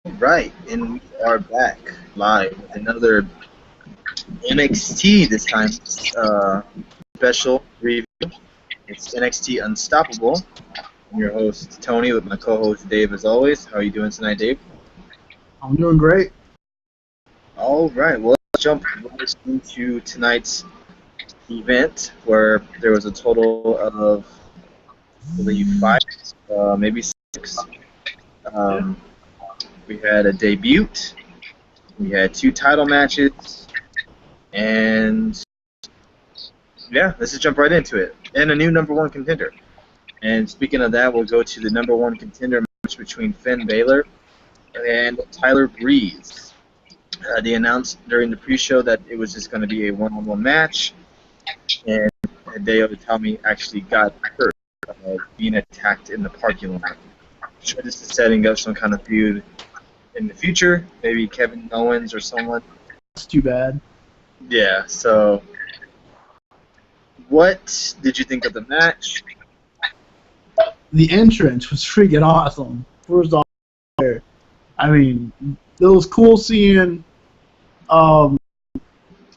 Right, and we are back live with another NXT this time special review. It's NXT Unstoppable. I'm your host Tony with my co-host Dave as always. How are you doing tonight, Dave? I'm doing great. All right, well, let's jump right into tonight's event where there was a total of, I believe, five, maybe six. Um, we had a debut. We had two title matches. And yeah, let's just jump right into it. And a new number one contender. And speaking of that, we'll go to the number one contender match between Finn Balor and Tyler Breeze. They announced during the pre-show that it was just going to be a one-on-one match, and Hideo Itami actually got hurt being attacked in the parking lot. Sure, this is setting up some kind of feud in the future, maybe Kevin Owens or someone. It's too bad. Yeah, so what did you think of the match? The entrance was freaking awesome. First off, I mean, it was cool seeing,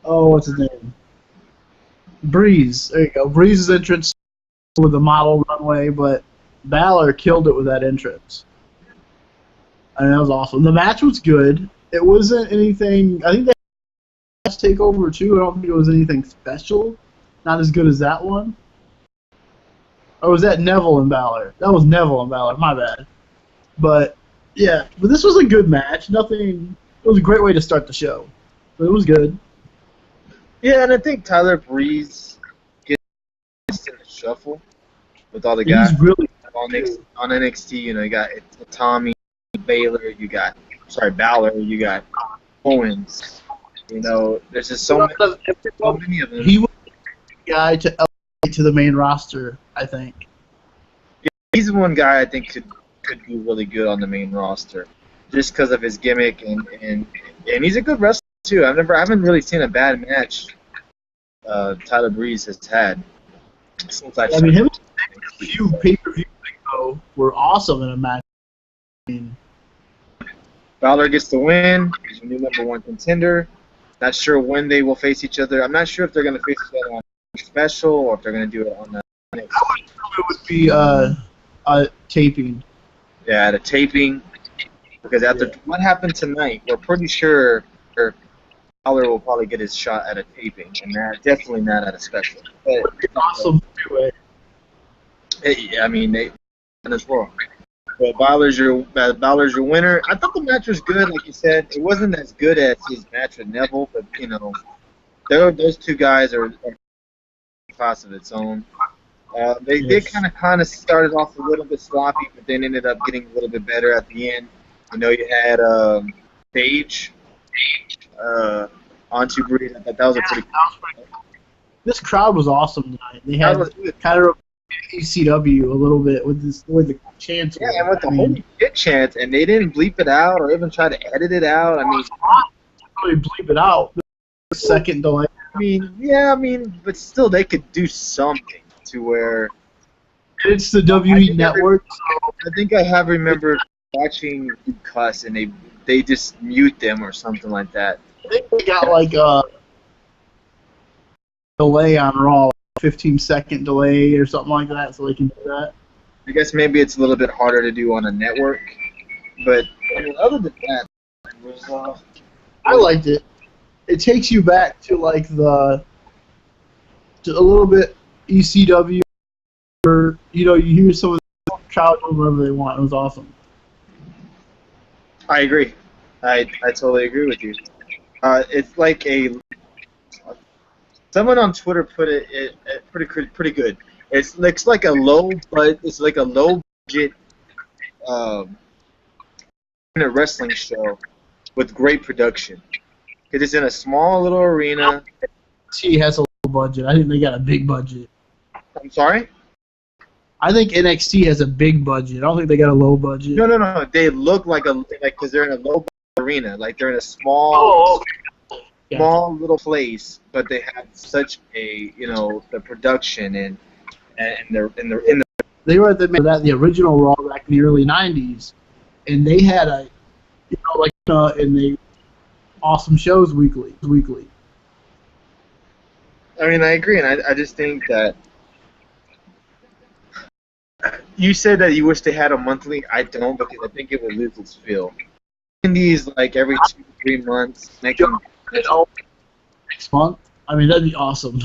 what's his name? Breeze. There you go. Breeze's entrance with the model runway, but Balor killed it with that entrance. I mean, that was awesome. The match was good. It wasn't anything. I think that last takeover too. I don't think it was anything special. Not as good as that one. Or was that Neville and Balor? That was Neville and Balor. My bad. But yeah, but this was a good match. Nothing. It was a great way to start the show. But it was good. Yeah, and I think Tyler Breeze gets in the shuffle with all the guys He's really on NXT. You know, you got Tommy, Balor, Balor, you got Owens. You know, there's just so many of them. He was the guy to elevate to the main roster, I think. Yeah, he's the one guy I think could do really good on the main roster, just because of his gimmick and he's a good wrestler too. I haven't really seen a bad match Tyler Breeze has had since I've I mean, him a few pay-per-views ago were awesome in a match. I mean, Balor gets the win. He's a new number one contender. Not sure when they will face each other. I'm not sure if they're going to face each other on a special or if they're going to do it on the next. I would assume it would be a taping. Yeah, the taping. Because after what happened tonight, we're pretty sure Balor will probably get his shot at a taping, and definitely not at a special. But, It would be awesome anyway. I mean, they as well. But Balor's your winner. I thought the match was good, like you said. It wasn't as good as his match with Neville, but you know, those two guys are a class of its own. They did kind of started off a little bit sloppy, but then ended up getting a little bit better at the end. You know, you had Paige onto Breeze. I thought that was a pretty. This crowd was awesome tonight. They had kind of ECW a little bit with the chants. Yeah, and with the holy shit chants, and they didn't bleep it out or even try to edit it out. I mean, really bleep it out. The second delay. I mean, but still, they could do something to where. It's the WWE Network. I think I have remembered watching cuss, and they just mute them or something like that. I think they got like a delay on Raw, 15-second delay or something like that, so they can do that. I guess maybe it's a little bit harder to do on a network, but I mean, other than that, it was, I liked it. It takes you back to like to a little bit ECW, or you hear some of the crowd do whatever they want. It was awesome. I agree. I totally agree with you. It's like someone on Twitter put it pretty good. It's like a low budget a wrestling show with great production. Because it's in a small little arena. NXT has a low budget. I think they got a big budget. I'm sorry? I think NXT has a big budget. I don't think they got a low budget. No. They look like because they're in a low arena. Like they're in a small little place, but they have such a the production and they're in the. They were at the original Raw back in the early '90s, and they had And they awesome shows weekly. I mean, I agree, and I just think that you said that you wish they had a monthly. I don't, because I think it would lose its feel. Indies like every 2-3 months, making Next month. I mean, that'd be awesome.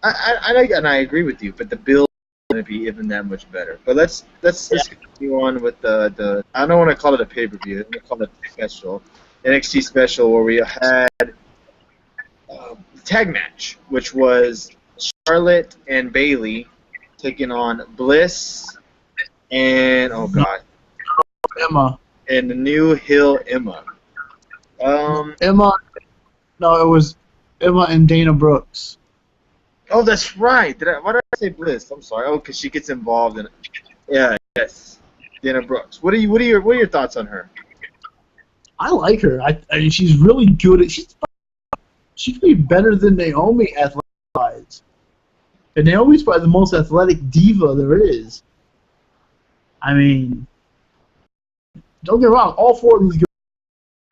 I agree with you, but the build is going to be even that much better. But let's continue on with the I don't want to call it a pay-per-view. I'm going to call it a special, NXT special, where we had the tag match, which was Charlotte and Bayley taking on Bliss and Emma. And the new heel Emma. Emma. No, it was Emma and Dana Brooks. Oh, that's right. Why did I say Bliss? I'm sorry. Oh, because she gets involved in it. Yeah, yes. Dana Brooks. What are your thoughts on her? I like her. I mean, she's really good at. She could be better than Naomi athletic-wise. And Naomi's probably the most athletic diva there is. I mean, don't get me wrong. All four of these girls,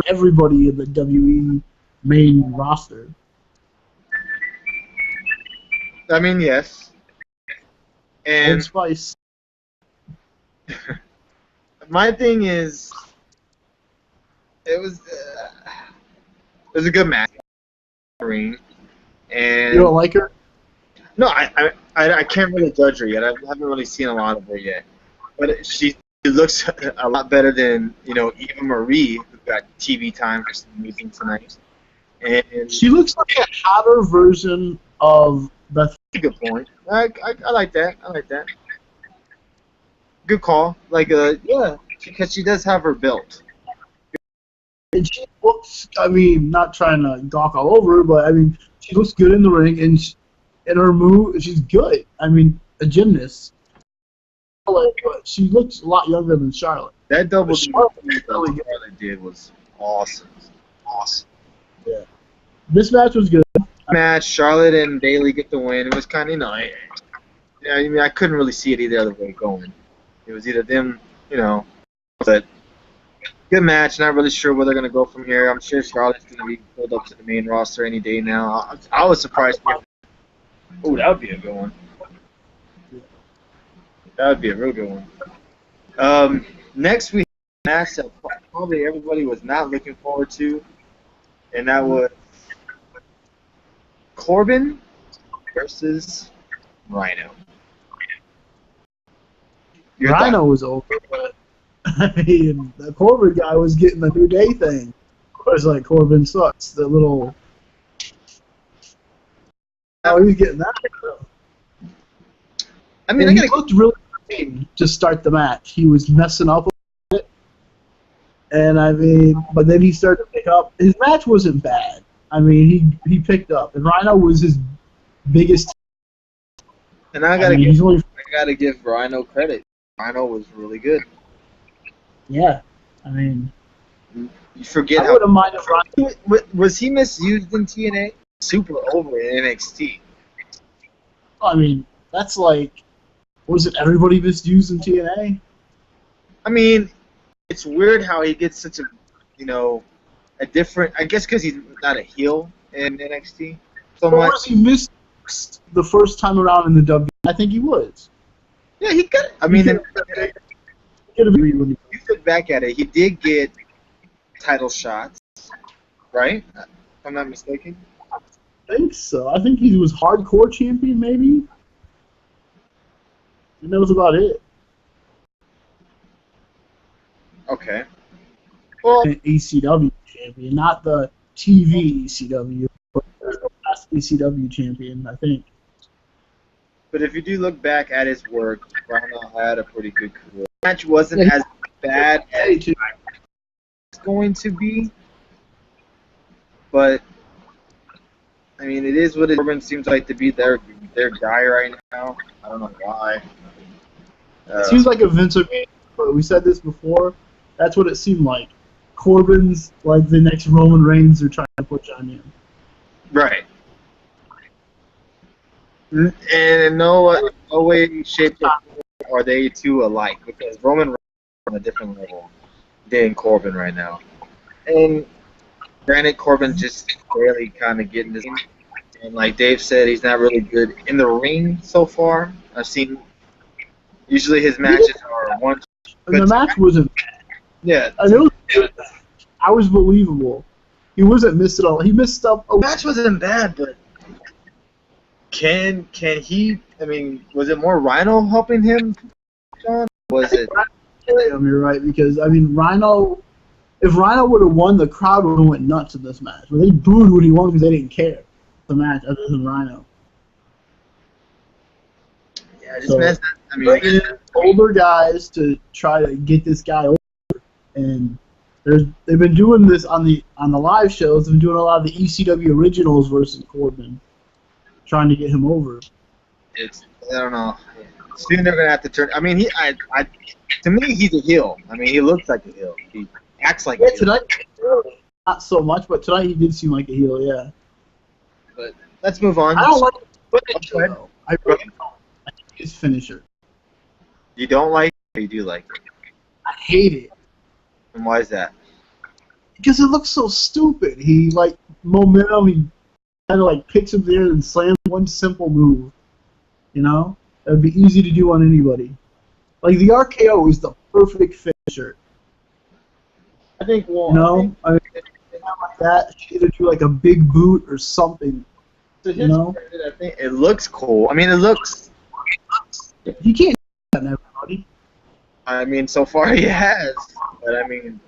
everybody in the WE main roster. I mean, yes. And Old Spice. my thing is, it was a good match. And You don't like her? No, I can't really judge her yet. I haven't really seen a lot of her yet. But she looks a lot better than, Eva Marie, who got TV time for some reason tonight. And she looks like a hotter version of Beth. That's a good point. I like that. I like that. Good call. Yeah, because she does have her belt. And she looks, I mean, not trying to gawk all over her, but I mean, she looks good in the ring, and her move, she's good. I mean, a gymnast. But she looks a lot younger than Charlotte. That double Charlotte did was awesome. Awesome. Yeah. This match was good. Charlotte and Bayley get the win. It was kind of, I couldn't really see it either other way going. It was either them, but good match. Not really sure where they're going to go from here. I'm sure Charlotte's going to be pulled up to the main roster any day now. I was surprised. Oh, that would be a good one. That would be a real good one. Next, we have a match that probably everybody was not looking forward to, and that was Corbin versus Rhyno. Rhyno was over, but I mean, the Corbin guy was getting the New Day thing. Of course, like, Corbin sucks. The little... Oh, he's getting that. I mean, he looked really good to start the match. He was messing up a bit. And, I mean, but then he started to pick up. His match wasn't bad. I mean, he picked up. And Rhyno was his biggest... And I gotta give Rhyno credit. Rhyno was really good. Yeah, I mean, you forget I wouldn't mind if Rhyno was he misused in TNA? Super over in NXT. I mean, that's like, was it everybody misused in TNA? I mean, it's weird how he gets such a, a different. I guess because he's not a heel in NXT. So or was he missed the first time around in the W? I think he was. Yeah, he got. I mean, you look back at it, he did get title shots, right? If I'm not mistaken. I think so. I think he was hardcore champion, maybe. And that was about it. Okay. Well, ECW champion, not the TV ECW, but the last ECW champion, I think. But if you do look back at his work, Rhyno had a pretty good career. The match wasn't as bad as it's going to be, but I mean, it is what it is. Corbin seems like to be their guy right now. I don't know why. It seems like a Vince McMahon. We said this before. That's what it seemed like. Corbin's like the next Roman Reigns they're trying to push on you. Right. And in no way, shape, or form are they two alike, because Roman Reigns is on a different level. than Corbin right now. And granted, Corbin just barely kind of getting this. And like Dave said, he's not really good in the ring so far. I've seen usually his matches are one. And the match wasn't. Yeah, I know. I was believable. He wasn't missed at all. He missed up. the match wasn't bad, but can he? I mean, was it more Rhino helping him, John? Was it? You're right, because I mean, Rhino. If Rhino would have won, the crowd would have went nuts in this match. But they booed when he won because they didn't care the match other than Rhino. Yeah, just messed. I mean, older guys to try to get this guy over, and they've been doing this on the live shows. They've been doing a lot of the ECW originals versus Corbin, trying to get him over. I don't know. Soon they're gonna have to turn. I mean, to me, he's a heel. I mean, he looks like a heel. He acts like a heel. Tonight, not so much, but tonight he did seem like a heel. Yeah. But let's move on. I don't like his finisher, though. I really don't like his finisher. You don't like it, or you do like it? I hate it. And why is that? Because it looks so stupid. He, like, momentum, he kind of, like, picks him there and slams one simple move. You know? That would be easy to do on anybody. Like, the RKO is the perfect finisher. I think, well, you know? I mean, like that, you either do, like, a big boot or something. You know? I think it looks cool. I mean, it looks... He can't do that on everybody. I mean, so far he has. But, I mean,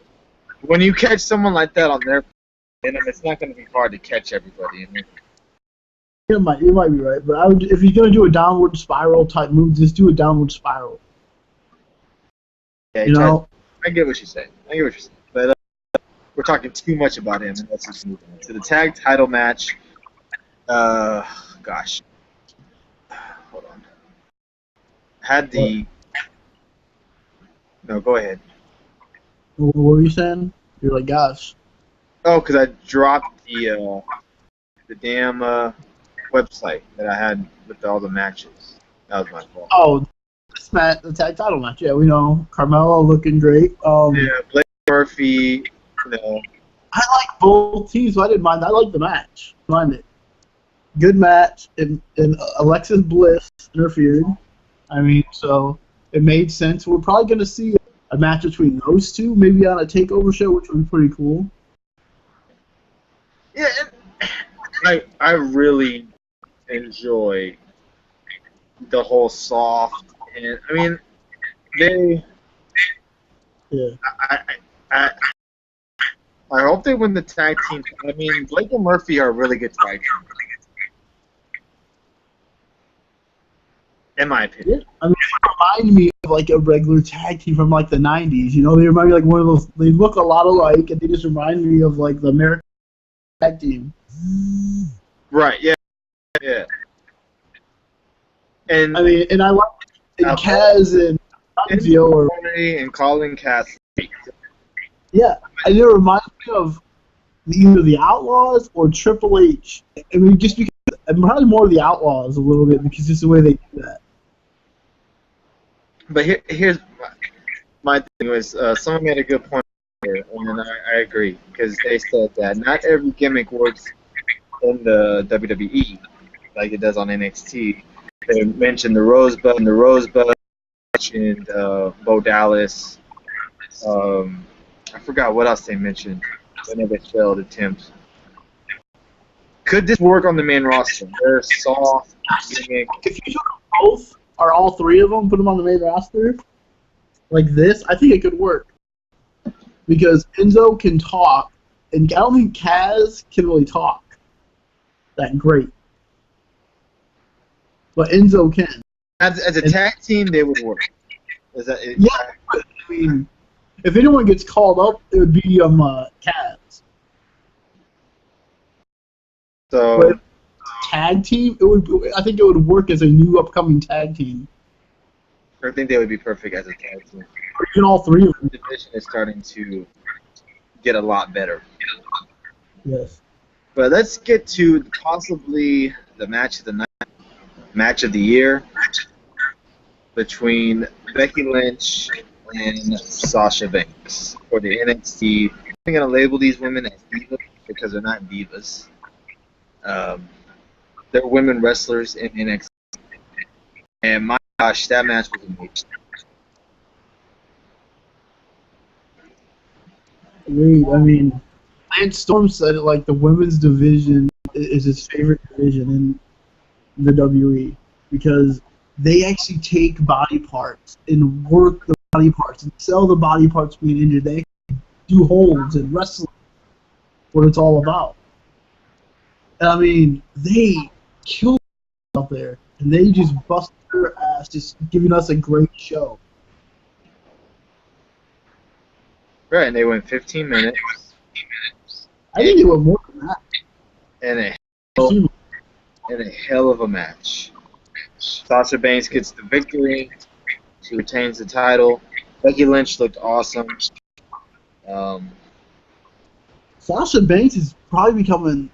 when you catch someone like that on their... it's not going to be hard to catch everybody. I mean, You might be right, but I would, if you're gonna do a downward spiral type move, just do a downward spiral. yeah, You know, I get what you're saying. But we're talking too much about him, and let's just move on to the tag title match. Gosh, hold on. Had the no, go ahead. what were you saying? You're like, gosh. Oh, because I dropped the damn website that I had with all the matches. That was my fault. Oh, this match, the tag title match. Yeah, we know Carmelo looking great. Yeah, Blake Murphy. You know, I like both teams, so I didn't mind. I like the match. Mind it. Good match, and Alexis Bliss interfered. I mean, so it made sense. We're probably going to see a match between those two, maybe on a takeover show, which would be pretty cool. yeah, I really enjoy the whole soft, and I mean, they. Yeah. I hope they win the tag team. I mean, Blake and Murphy are a really good tag team. In my opinion. Yeah. I mean, they remind me of like a regular tag team from like the 90s. You know, they remind me like one of those. They look a lot alike, and they just remind me of like the American tag team. Right. Yeah. Yeah. And I mean, and I like Kaz and Anzio and Colin Cassidy. Yeah, and it reminds me of either the Outlaws or Triple H. I mean, just because I'm probably more of the Outlaws a little bit because it's the way they do that. But here's my thing was someone made a good point here, and I agree because they said that not every gimmick works in the WWE like it does on NXT. They mentioned the Rosebud, mentioned Bo Dallas. I forgot what else they mentioned. I know they failed attempts. Could this work on the main roster? They're soft gimmick. If you took both, or all three of them, put them on the main roster, like this, I think it could work. Because Enzo can talk, and I don't think Kaz can really talk that great. But Enzo can. As a tag team, they would work. Yeah, I mean, if anyone gets called up, it would be Kaz. So but tag team, I think it would work as a new upcoming tag team. I think they would be perfect as a tag team. Or even all three of them. The division is starting to get a lot better. Yes. But let's get to possibly the match of the night, match of the year between Becky Lynch and Sasha Banks for the NXT. I'm going to label these women as divas because they're not divas. Um, they're women wrestlers in NXT. And my gosh, that match was amazing. Agreed. I mean, Lance Storm said it like the women's division is his favorite division in the WWE because they actually take body parts and work the body parts and sell the body parts being injured. They do holds and wrestling, what it's all about. And I mean, they kill out there, and they just bust their ass, just giving us a great show. Right, and they went 15 minutes. I think it went more than that. And a hell of a match. Sasha Banks gets the victory. She retains the title. Becky Lynch looked awesome. Sasha Banks is probably becoming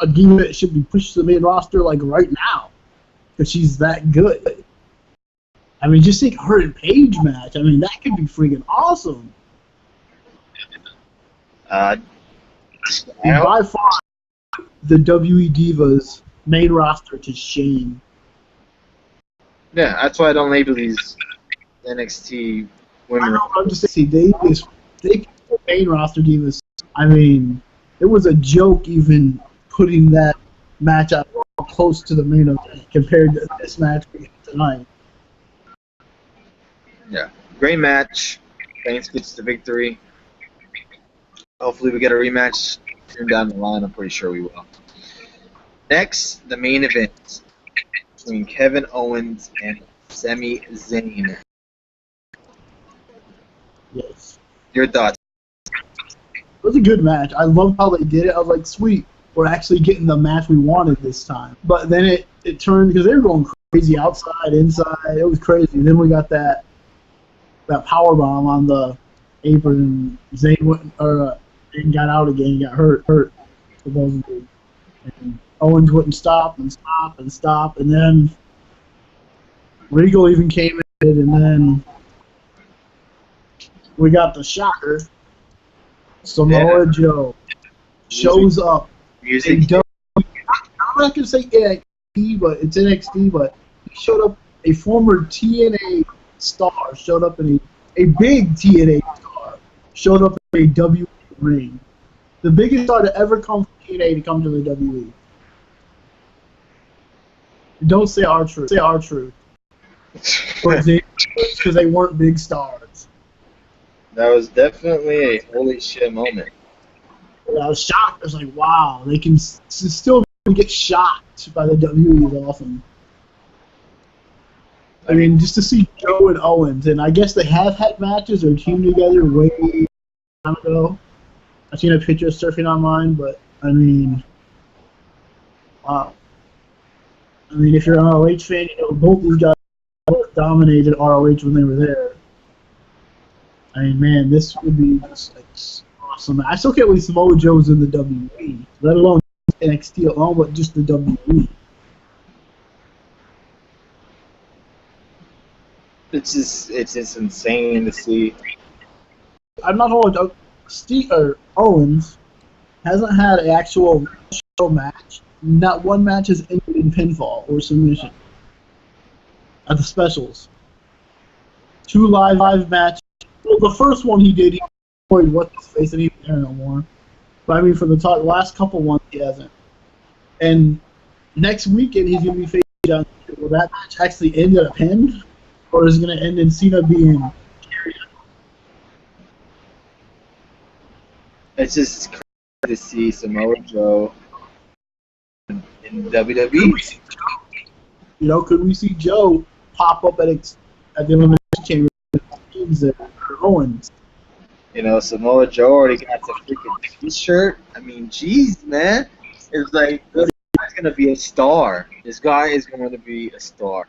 a diva that should be pushed to the main roster like right now because she's that good. I mean, just think her and Paige match. I mean, that could be freaking awesome. And by far, the WWE Divas main roster to shame. Yeah, that's why I don't label these NXT women. I know, I'm just saying, they main roster Divas. I mean, it was a joke even putting that match out close to the main event compared to this match we have tonight. Yeah, great match. Banks gets the victory. Hopefully we get a rematch soon down the line. I'm pretty sure we will. Next, the main event between Kevin Owens and Sami Zayn. Yes. Your thoughts? It was a good match. I loved how they did it. I was like, sweet, we're actually getting the match we wanted this time. But then it turned, because they were going crazy outside, inside. It was crazy. Then we got that power bomb on the apron, and Zayn got out again, got hurt, supposedly. And Owens wouldn't stop, and then Regal even came in, and then we got the shocker. Samoa Joe shows up. Music. I'm not gonna say NXT, but it's NXT. But he showed up. A former TNA star showed up in a big TNA star showed up in a WWE ring. The biggest star to ever come from TNA to come to the WWE. Don't say our truth. Say our truth. Because they weren't big stars. That was definitely a holy shit moment. I was shocked. I was like, wow, they can still get shocked by the WWE is awesome. I mean, just to see Joe and Owens, and I guess they have had matches or teamed together way time ago. I've seen a picture surfing online, but I mean, wow. I mean, if you're an ROH fan, you know both these guys dominated ROH when they were there. I mean, man, this would be just like awesome. I still can't believe Samoa Joe's in the WWE, let alone NXT alone, but just the WWE. It's just insane to see. I'm not holding Owens hasn't had an actual show match. Not one match has ended in pinfall or submission at the specials. 2 live matches. Well, the first one he did, he avoided what's his face, and he's there no more. But I mean, for the last couple ones, he hasn't. And next weekend, he's going to be facing John Cena. Will that match actually end in a pin? Or is it going to end in Cena being carried? It's just crazy to see Samoa Joe in WWE. You know, could we see Joe pop up at the Elimination Chamber or Owens? You know, Samoa Joe already got the freaking T-shirt. I mean, jeez, man. It's like, this guy's going to be a star. This guy is going to be a star.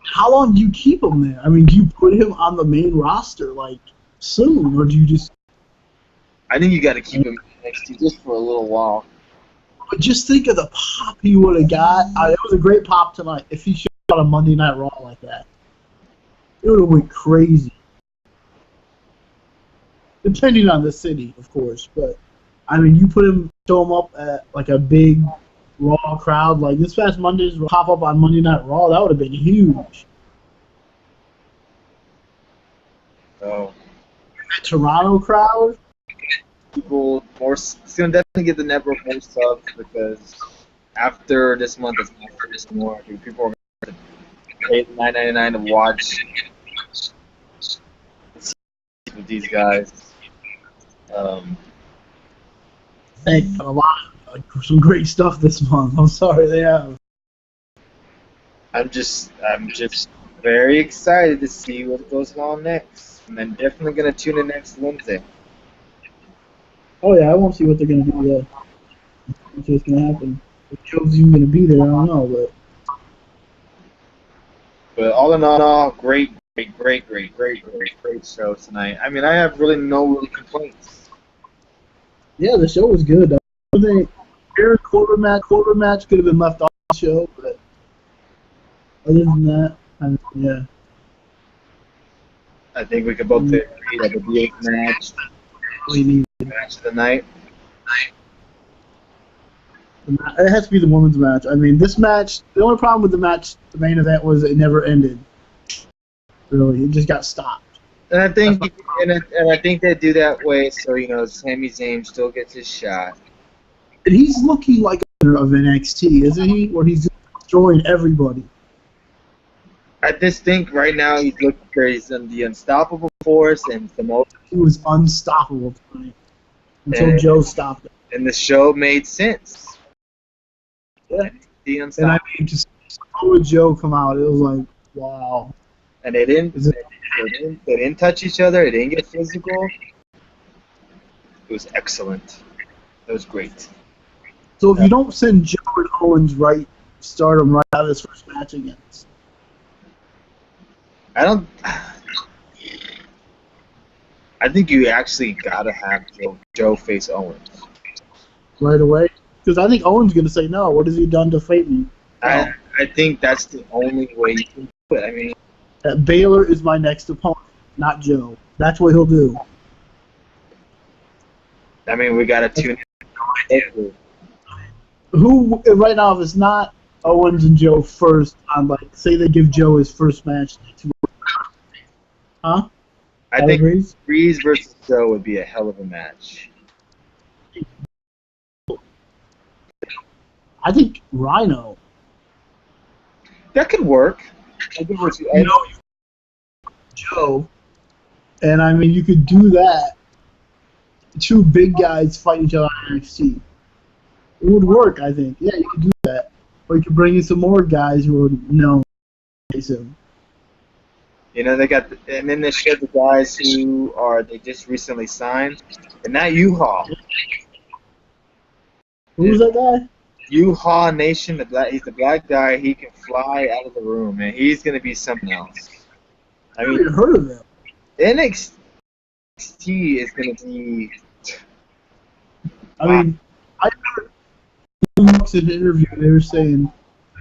How long do you keep him there? I mean, do you put him on the main roster, like, soon? Or do you just... I think you got to keep him in NXT just for a little while. But just think of the pop he would have got. It was a great pop tonight if he showed up on a Monday Night Raw like that. It would have went crazy. depending on the city, of course. But I mean, you show him up at like a big Raw crowd, like this past Monday's pop up on Monday Night Raw. That would have been huge. So That Toronto crowd. people more. It's gonna definitely get the network more subs because after this month, it's not for this more. People are gonna pay $9.99 to watch with these guys. They got a lot, some great stuff this month. I'm sorry they have. I'm just very excited to see what goes on next, and I'm definitely gonna tune in next Wednesday. Oh yeah, I won't see what they're gonna do yet. What's just gonna happen? If Joe's even gonna be there, I don't know, But all in all, great show tonight. I mean, I have really no complaints. yeah, the show was good. I think Corbin match could have been left off the show, but other than that, yeah. I think we could both agree that the D8 match, We need match of the night. it has to be the women's match. I mean, this match. The only problem with the match, the main event, was it never ended. Really, it just got stopped. And I think I think they do that way so Sami Zayn still gets his shot. And he's looking like a winner of NXT, isn't he? Where he's destroying everybody. I just think right now he's looking for the unstoppable force and Samoa. He was unstoppable tonight until Joe stopped him. And the show made sense. Yeah. And I mean, just Samoa Joe come out, it was like, wow. And they didn't touch each other. It didn't get physical. It was excellent. It was great. So if you don't send Joe and Owens start them right out of this first match against. I think you actually gotta have Joe face Owens Right away? Because I think Owens going to say no. What has he done to fight me? I think that's the only way you can do it. I mean, Balor is my next opponent, not Joe. That's what he'll do. we gotta tune in. Who right now, if it's not Owens and Joe first, on say they give Joe his first match next week. Huh? I think Breeze versus Joe would be a hell of a match. I think Rhyno. That could work. Joe, and I mean you could do that. Two big guys fight each other on NXT. It would work, I think. Yeah, you could do that. Or you could bring in some more guys who would know him. They got, and then they showed the guys they just recently signed, and that U-Haul. Who's that guy? U-Haul Nation, he's the black guy. He can fly out of the room, man. He's gonna be something else. I haven't even heard of him. NXT is gonna be. I mean, I heard in an interview they were saying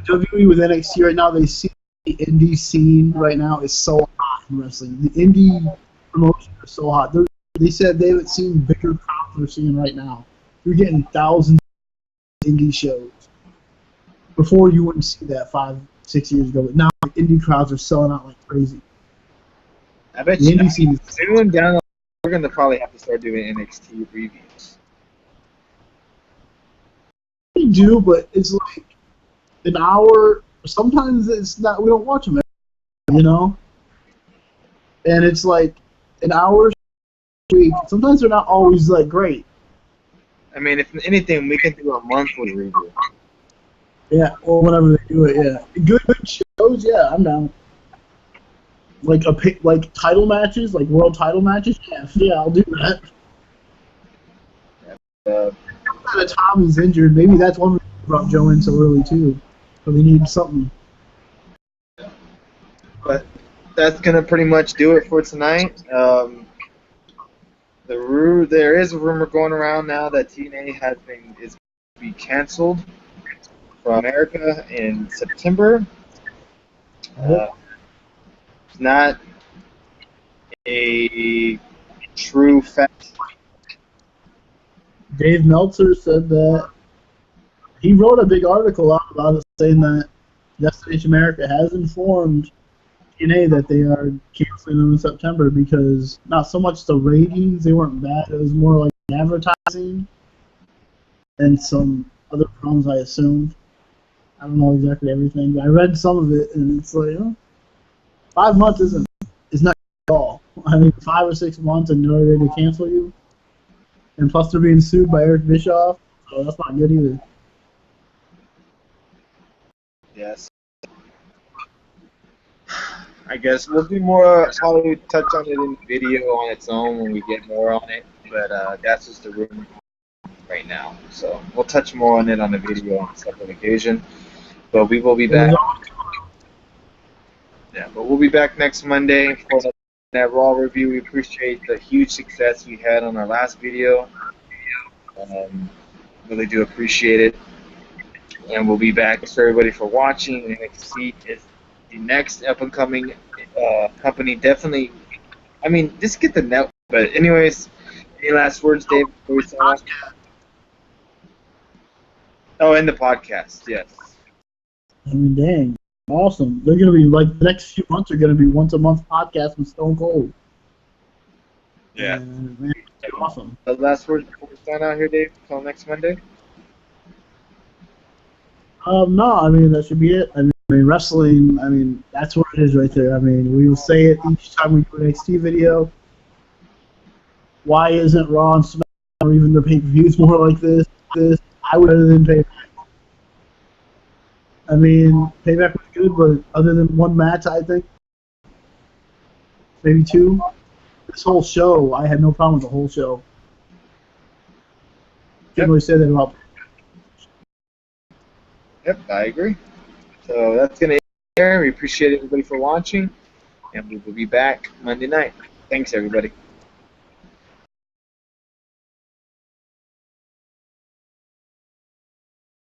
WWE with NXT right now, they see the indie scene right now is so hot in wrestling. The indie promotion is so hot. They said they haven't seen bigger crowds they're seeing right now. You're getting thousands of indie shows. Before you wouldn't see that 5-6 years ago, but now indie crowds are selling out like crazy. I bet the indie scene is soon down. We're gonna probably have to start doing NXT reviews. We do, but it's like an hour. Sometimes it's not. We don't watch them, And it's like an hour a week. Sometimes they're not always great. I mean, if anything, we can do a monthly review. Yeah, or whenever they do it. Yeah, good shows. Yeah, I'm down. Like title matches, like world title matches. Yeah, I'll do that. Now that Tommy's injured, maybe that's one reason they brought Joe in so early too. So they need something. But that's gonna pretty much do it for tonight. There is a rumor going around now that TNA is to be canceled from America in September. It's not a true fact. Dave Meltzer said that he wrote a big article out about it, saying that Destination America has informed TNA that they are canceling them in September because not so much the ratings, they weren't bad, it was more like advertising and some other problems, I assumed. I don't know exactly everything, but I read some of it, and it's like, 5 months is not at all. I mean, 5 or 6 months and they're ready to cancel you. And plus they're being sued by Eric Bischoff, so that's not good either. Yes. I guess we'll do more, probably touch on it in video on its own when we get more on it, but that's just the rumor right now. So we'll touch more on it on the video on a separate occasion, but we will be back. Yeah, but we'll be back next Monday for that Raw review. We appreciate the huge success we had on our last video. Really do appreciate it. And we'll be back. Thanks for everybody for watching. NXT is the next up-and-coming company. Definitely, I mean, just get the net. But anyways, any last words, Dave, before we sign off? Oh, and the podcast, yes. I mean, dang. Awesome. They're going to be, like, the next few months are going to be once-a-month podcast with Stone Cold. Yeah. And, man, it's awesome. The last words before we sign out here, Dave? Until next Monday? No, I mean, that should be it. I mean, wrestling, I mean, that's what it is right there. I mean, we will say it each time we do an NXT video. Why isn't Raw and SmackDown or even their pay-per-views more like this? I would rather than Payback. I mean, Payback was good, but other than one match, I think, maybe 2, this whole show, I had no problem with the whole show. Can't really say that about. Yep, I agree. So that's going to end here. We appreciate everybody for watching, and we will be back Monday night. Thanks, everybody.